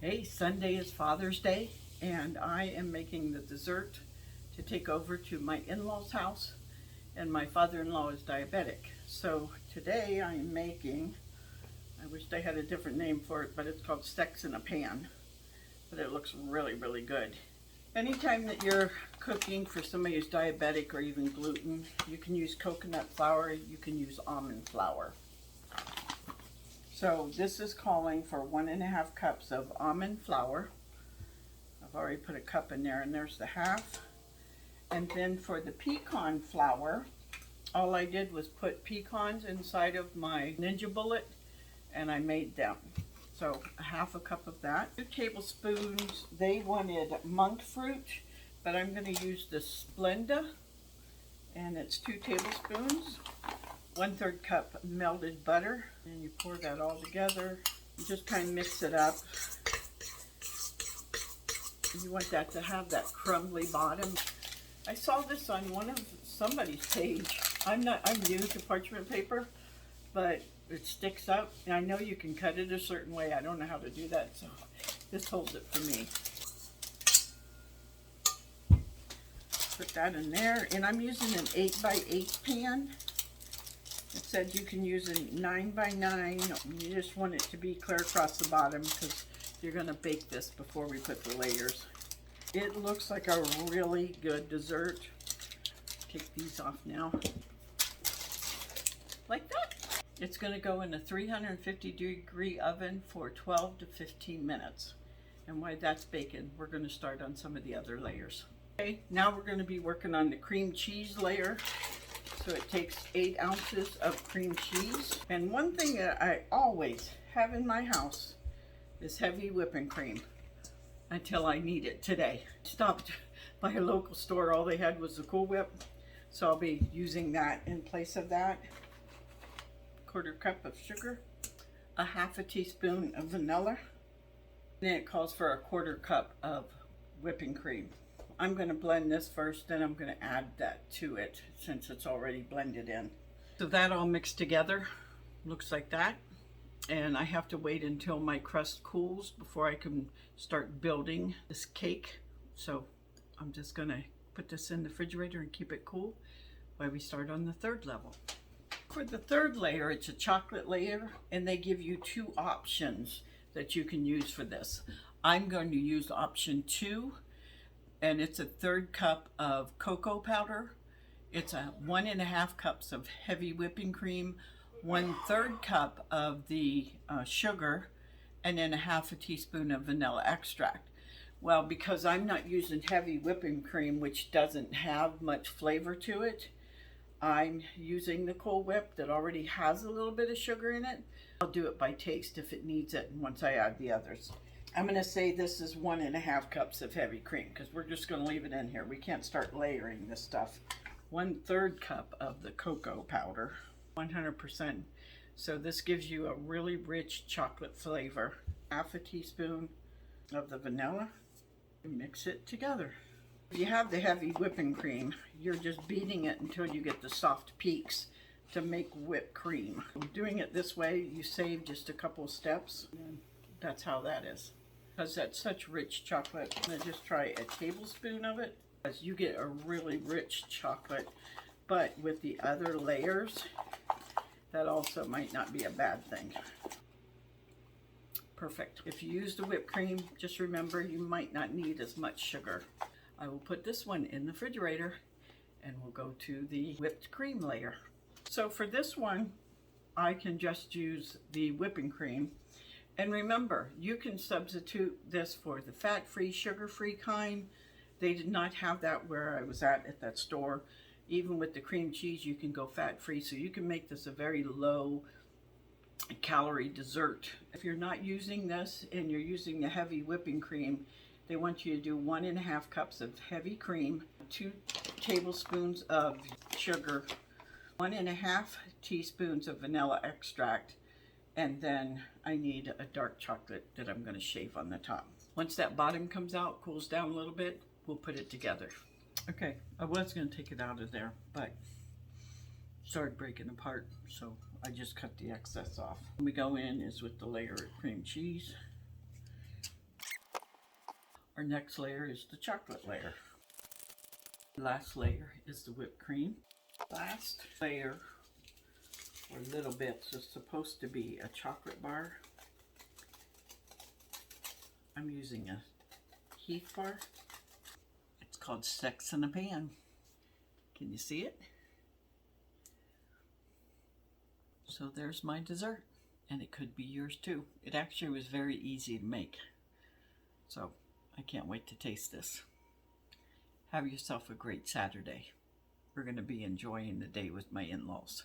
Hey, Sunday is Father's Day, and I am making the dessert to take over to my in-laws' house, and my father-in-law is diabetic. So today I am making, I wish they had a different name for it, but it's called Steaks in a Pan, but it looks really, really good. Anytime that you're cooking for somebody who's diabetic or even gluten, you can use coconut flour, you can use almond flour. So this is calling for 1.5 cups of almond flour. I've already put a cup in there, and there's the half. And then for the pecan flour, all I did was put pecans inside of my Ninja Bullet, and I made them. So 1/2 cup of that. 2 tablespoons, they wanted monk fruit, but I'm going to use the Splenda, and it's 2 tablespoons. 1/3 cup melted butter, and you pour that all together. You just kind of mix it up. You want that to have that crumbly bottom. I saw this on one of somebody's page. I'm new to parchment paper, but it sticks up, and I know you can cut it a certain way. I don't know how to do that, so this holds it for me. Put that in there, and I'm using an 8x8 pan. It said you can use a 9x9. You just want it to be clear across the bottom because you're going to bake this before we put the layers. It looks like a really good dessert. Take these off now. Like that. It's going to go in a 350-degree oven for 12 to 15 minutes. And while that's baking, we're going to start on some of the other layers. Okay, now we're going to be working on the cream cheese layer. So it takes 8 ounces of cream cheese. And one thing that I always have in my house is heavy whipping cream until I need it today. Stopped by a local store. All they had was the Cool Whip. So I'll be using that in place of that. 1/4 cup of sugar. 1/2 teaspoon of vanilla. Then it calls for a 1/4 cup of whipping cream. I'm going to blend this first, then I'm going to add that to it since it's already blended in. So that all mixed together looks like that. And I have to wait until my crust cools before I can start building this cake. So I'm just going to put this in the refrigerator and keep it cool while we start on the 3rd level. For the 3rd layer, it's a chocolate layer, and they give you 2 options that you can use for this. I'm going to use option 2. And it's a 1/3 cup of cocoa powder. It's a 1.5 cups of heavy whipping cream, 1/3 cup of the sugar, and then 1/2 teaspoon of vanilla extract. Well, because I'm not using heavy whipping cream, which doesn't have much flavor to it, I'm using the Cool Whip that already has a little bit of sugar in it. I'll do it by taste if it needs it once I add the others. I'm going to say this is 1.5 cups of heavy cream because we're just going to leave it in here. We can't start layering this stuff. 1/3 cup of the cocoa powder, 100%. So this gives you a really rich chocolate flavor. 1/2 teaspoon of the vanilla. Mix it together. If you have the heavy whipping cream, you're just beating it until you get the soft peaks to make whipped cream. Doing it this way, you save just a couple steps. And that's how that is. Because that's such rich chocolate, I'm going to just try a tablespoon of it. Because you get a really rich chocolate, but with the other layers, that also might not be a bad thing. Perfect. If you use the whipped cream, just remember you might not need as much sugar. I will put this one in the refrigerator, and we'll go to the whipped cream layer. So for this one, I can just use the whipping cream. And remember, you can substitute this for the fat-free, sugar-free kind. They did not have that where I was at that store. Even with the cream cheese, you can go fat-free. So you can make this a very low-calorie dessert. If you're not using this and you're using the heavy whipping cream, they want you to do 1.5 cups of heavy cream, 2 tablespoons of sugar, 1.5 teaspoons of vanilla extract, and then I need a dark chocolate that I'm going to shave on the top. Once that bottom comes out, cools down a little bit, we'll put it together. Okay, I was going to take it out of there, but it started breaking apart, so I just cut the excess off. When we go in is with the layer of cream cheese. Our next layer is the chocolate layer. Last layer is the whipped cream. Last layer, or little bits, is supposed to be a chocolate bar. I'm using a Heath bar. It's called Sex in a Pan. Can you see it? So there's my dessert, and it could be yours too. It actually was very easy to make. So I can't wait to taste this. Have yourself a great Saturday. We're going to be enjoying the day with my in-laws.